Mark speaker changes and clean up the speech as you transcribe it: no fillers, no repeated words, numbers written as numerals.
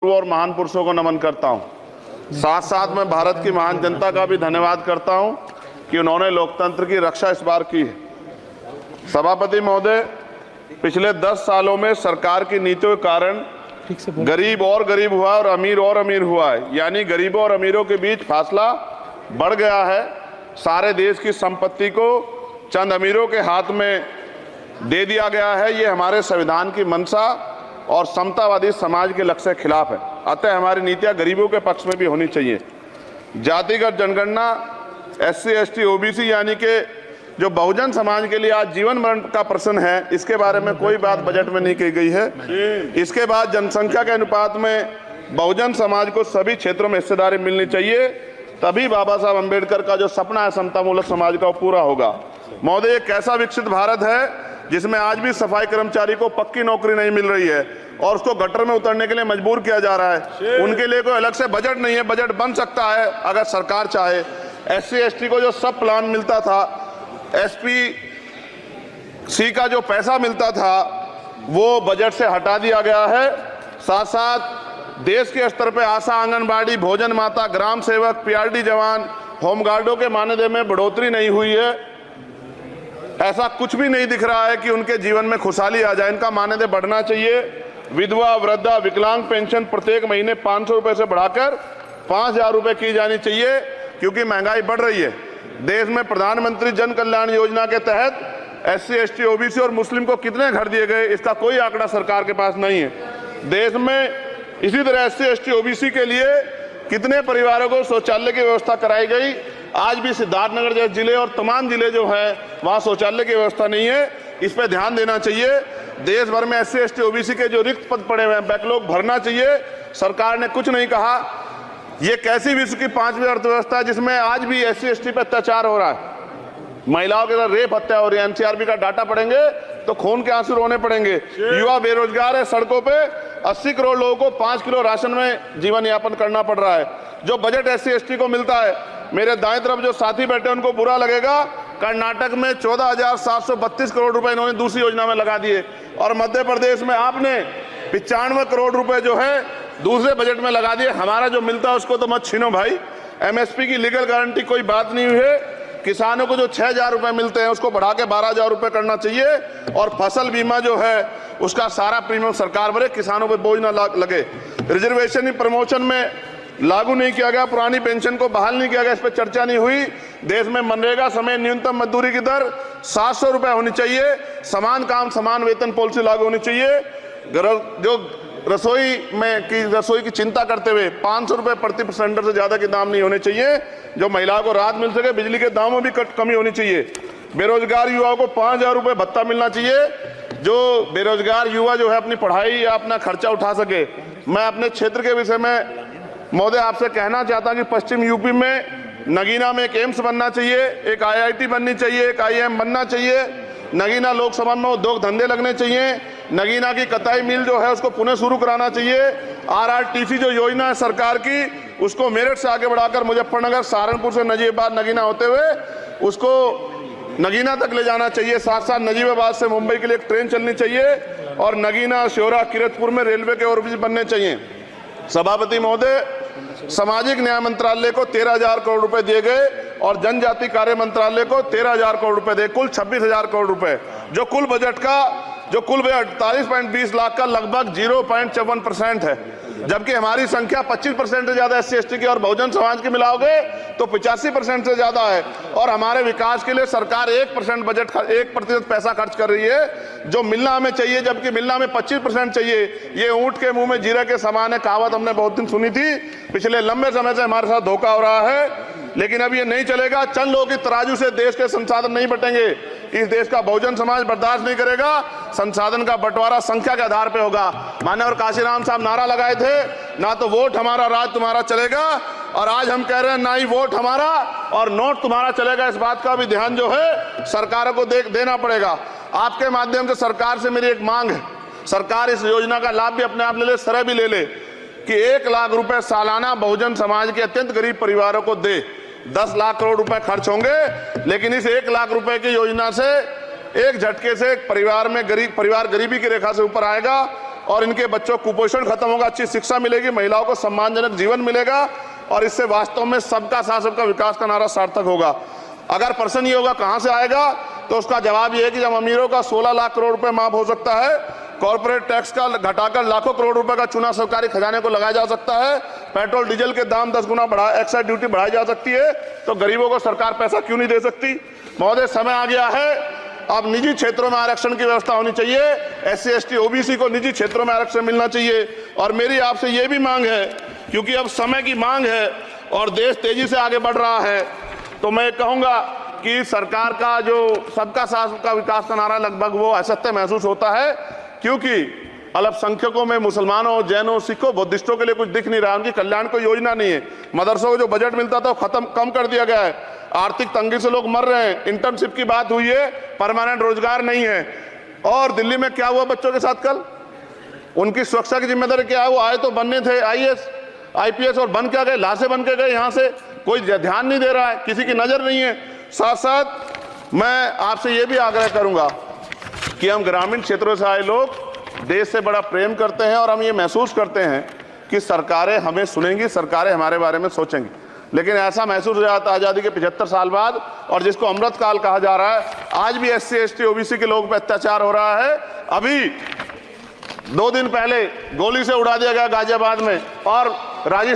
Speaker 1: और महान पुरुषों को नमन करता हूं। साथ साथ मैं भारत की महान जनता का भी धन्यवाद करता हूं कि उन्होंने लोकतंत्र की रक्षा इस बार की है। सभापति महोदय, पिछले 10 सालों में सरकार की नीतियों के कारण गरीब और गरीब हुआ और अमीर हुआ है, यानी गरीबों और अमीरों के बीच फासला बढ़ गया है। सारे देश की संपत्ति को चंद अमीरों के हाथ में दे दिया गया है। ये हमारे संविधान की मंशा और समतावादी समाज के लक्ष्य के खिलाफ है। अतः हमारी नीतियां गरीबों के पक्ष में भी होनी चाहिए। जातिगत जनगणना, SC, ST, OBC यानी कि जो बहुजन समाज के लिए आज जीवन मरण का प्रश्न है, इसके बारे में कोई बात बजट में नहीं की गई है। इसके बाद जनसंख्या के अनुपात में बहुजन समाज को सभी क्षेत्रों में हिस्सेदारी मिलनी चाहिए, तभी बाबा साहब अम्बेडकर का जो सपना है समतामूलक समाज का, वो पूरा होगा। महोदय, एक ऐसा विकसित भारत है जिसमें आज भी सफाई कर्मचारी को पक्की नौकरी नहीं मिल रही है और उसको गटर में उतरने के लिए मजबूर किया जा रहा है। उनके लिए कोई अलग से बजट नहीं है। बजट बन सकता है अगर सरकार चाहे। SC, ST को जो सब प्लान मिलता था, SPC का जो पैसा मिलता था, वो बजट से हटा दिया गया है। साथ साथ देश के स्तर पर आशा, आंगनबाड़ी, भोजन माता, ग्राम सेवक, PRD जवान, होमगार्डों के मानदेय में बढ़ोतरी नहीं हुई है। ऐसा कुछ भी नहीं दिख रहा है कि उनके जीवन में खुशहाली आ जाए। इनका मानदेय बढ़ना चाहिए। विधवा, वृद्धा, विकलांग पेंशन प्रत्येक महीने 500 रुपए से बढ़ाकर 5000 रुपए की जानी चाहिए, क्योंकि महंगाई बढ़ रही है। देश में प्रधानमंत्री जन कल्याण योजना के तहत SC, ST, OBC और मुस्लिम को कितने घर दिए गए, इसका कोई आंकड़ा सरकार के पास नहीं है। देश में इसी तरह SC, ST, OBC के लिए कितने परिवारों को शौचालय की व्यवस्था कराई गई। आज भी सिद्धार्थनगर जैसे जिले और तमाम जिले जो है, वहाँ शौचालय की व्यवस्था नहीं है। इस पर ध्यान देना चाहिए। देश भर में SC, ST, OBC के जो रिक्त पद पड़े हुए हैं, बैकलॉग भरना चाहिए। सरकार ने कुछ नहीं कहा। ये कैसी विश्व की 5वीं अर्थव्यवस्था है जिसमें आज भी SC, ST पे अत्याचार हो रहा है, महिलाओं के साथ रेप हत्या हो रही है। NCRB का डाटा पढ़ेंगे तो खून के आंसू रोने पड़ेंगे। युवा बेरोजगार है, सड़कों पे 80 करोड़ लोगों को 5 किलो राशन में जीवन यापन करना पड़ रहा है। जो बजट SC, ST को मिलता है, मेरे दाएं तरफ जो साथी बैठे उनको बुरा लगेगा, कर्नाटक में 14,732 करोड़ रुपए इन्होंने दूसरी योजना में लगा दिए और मध्य प्रदेश में आपने 95 करोड़ रुपए जो है दूसरे बजट में लगा दिए। हमारा जो मिलता है उसको तो मत छीनो भाई। MSP की लीगल गारंटी कोई बात नहीं हुई है। किसानों को जो 6,000 रुपए मिलते हैं उसको बढ़ा के 12,000 रुपए करना चाहिए और फसल बीमा जो है उसका सारा प्रीमियम सरकार भरे, किसानों पर बोझ ना लगे। रिजर्वेशन प्रमोशन में लागू नहीं किया गया, पुरानी पेंशन को बहाल नहीं किया गया, इस पर चर्चा नहीं हुई। देश में मनरेगा समय न्यूनतम मजदूरी की दर 700 रुपए होनी चाहिए। समान काम समान वेतन पॉलिसी लागू होनी चाहिए। जो रसोई की चिंता करते हुए 500 रुपए प्रति सिलेंडर से ज्यादा के दाम नहीं होने चाहिए, जो महिलाओं को राहत मिल सके। बिजली के दामों में भी कमी होनी चाहिए। बेरोजगार युवाओं को 5,000 रुपए भत्ता मिलना चाहिए, जो बेरोजगार युवा जो है अपनी पढ़ाई या अपना खर्चा उठा सके। मैं अपने क्षेत्र के विषय में महोदय आपसे कहना चाहता हूं कि पश्चिम यूपी में नगीना में एक एम्स बनना चाहिए, एक IIT बननी चाहिए, एक IIM बनना चाहिए। नगीना लोकसभा में उद्योग धंधे लगने चाहिए। नगीना की कताई मिल जो है उसको पुनः शुरू कराना चाहिए। RRTC जो योजना है सरकार की, उसको मेरठ से आगे बढ़ाकर मुजफ्फरनगर, सहारनपुर से नजीबाबाद नगीना होते हुए उसको नगीना तक ले जाना चाहिए। साथ साथ नजीबाबाद से मुंबई के लिए एक ट्रेन चलनी चाहिए और नगीना, श्योरा, किरतपुर में रेलवे के ओवरब्रिज बनने चाहिए। सभापति महोदय, सामाजिक न्याय मंत्रालय को 13,000 करोड़ रुपए दिए गए और जनजाति कार्य मंत्रालय को 13,000 करोड़ रुपए दिए, कुल 26,000 करोड़ रुपए। जो कुल बजट 48.20 लाख का लगभग 0.54% है, जबकि हमारी संख्या 25% से ज्यादा SC, ST की और बहुजन समाज की मिलाओगे तो 85% से ज्यादा है। और हमारे विकास के लिए सरकार 1% बजट 1% पैसा खर्च कर रही है, जो मिलना हमें चाहिए, जबकि मिलना हमें 25% चाहिए। ये ऊंट के मुंह में जीरा के समान है, कहावत हमने बहुत दिन सुनी थी। पिछले लंबे समय से हमारे साथ धोखा हो रहा है, लेकिन अब ये नहीं चलेगा। चंद लोगों की तराजू से देश के संसाधन नहीं बटेंगे। इस देश का बहुजन समाज बर्दाश्त नहीं करेगा। संसाधन का बंटवारा संख्या के आधार पे होगा। माननीय काशीराम साहब नारा लगाए थे, ना तो वोट हमारा राज तुम्हारा चलेगा, और आज हम कह रहे हैं ना ही वोट हमारा और नोट तुम्हारा चलेगा। इस बात का भी ध्यान जो है सरकारों को देना पड़ेगा। आपके माध्यम से सरकार से मेरी एक मांग है, सरकार इस योजना का लाभ भी अपने आप ले ले, सरह भी ले ले कि 1 लाख रुपए सालाना बहुजन समाज के अत्यंत गरीब परिवारों को दे। 10 लाख करोड़ रुपए खर्च होंगे, लेकिन इस 1 लाख रुपए की योजना से एक झटके से एक परिवार में परिवार गरीबी की रेखा से ऊपर आएगा। और इनके बच्चों को कुपोषण खत्म होगा, अच्छी शिक्षा मिलेगी, महिलाओं को सम्मानजनक जीवन मिलेगा और इससे वास्तव में सबका साथ सबका विकास का नारा सार्थक होगा। अगर प्रश्न ये होगा कहां से आएगा, तो उसका जवाब ये है कि जब अमीरों का 16 लाख करोड़ रुपए माफ हो सकता है, कॉर्पोरेट टैक्स का घटाकर लाखों करोड़ रुपए का चूना सरकारी खजाने को लगाया जा सकता है, पेट्रोल डीजल के दाम 10 गुना एक्साइज ड्यूटी बढ़ाई जा सकती है, तो गरीबों को सरकार पैसा क्यों नहीं दे सकती। महोदय, समय आ गया है, अब निजी क्षेत्रों में आरक्षण की व्यवस्था होनी चाहिए, SC ST OBC को निजी क्षेत्रों में आरक्षण मिलना चाहिए। और मेरी आपसे ये भी मांग है, क्योंकि अब समय की मांग है और देश तेजी से आगे बढ़ रहा है, तो मैं कहूंगा कि सरकार का जो सबका साथ सबका विकास का नारा लगभग वो असत्य महसूस होता है, क्योंकि अल्पसंख्यकों में मुसलमानों, जैनों, सिखों, बुद्धिस्टों के लिए कुछ दिख नहीं रहा, उनकी कल्याण कोई योजना नहीं है। मदरसों को जो बजट मिलता था वो कम कर दिया गया है, आर्थिक तंगी से लोग मर रहे हैं, इंटर्नशिप की बात हुई है, परमानेंट रोजगार नहीं है। और दिल्ली में क्या हुआ बच्चों के साथ कल, उनकी सुरक्षा की जिम्मेदारी क्या है, वो आए तो बनने थे IAS IPS और बन क्या गए, लाशें बन के गए, यहाँ से कोई ध्यान नहीं दे रहा है, किसी की नजर नहीं है। साथ साथ मैं आपसे ये भी आग्रह करूंगा कि हम ग्रामीण क्षेत्रों से आए लोग देश से बड़ा प्रेम करते हैं और हम ये महसूस करते हैं कि सरकारें हमें सुनेंगी, सरकारें हमारे बारे में सोचेंगी, लेकिन ऐसा महसूस हो जाता है आज़ादी के 75 साल बाद, और जिसको अमृत काल कहा जा रहा है, आज भी SC ST OBC के लोगों पर अत्याचार हो रहा है। अभी 2 दिन पहले गोली से उड़ा दिया गया गाजियाबाद में, और राजस्थान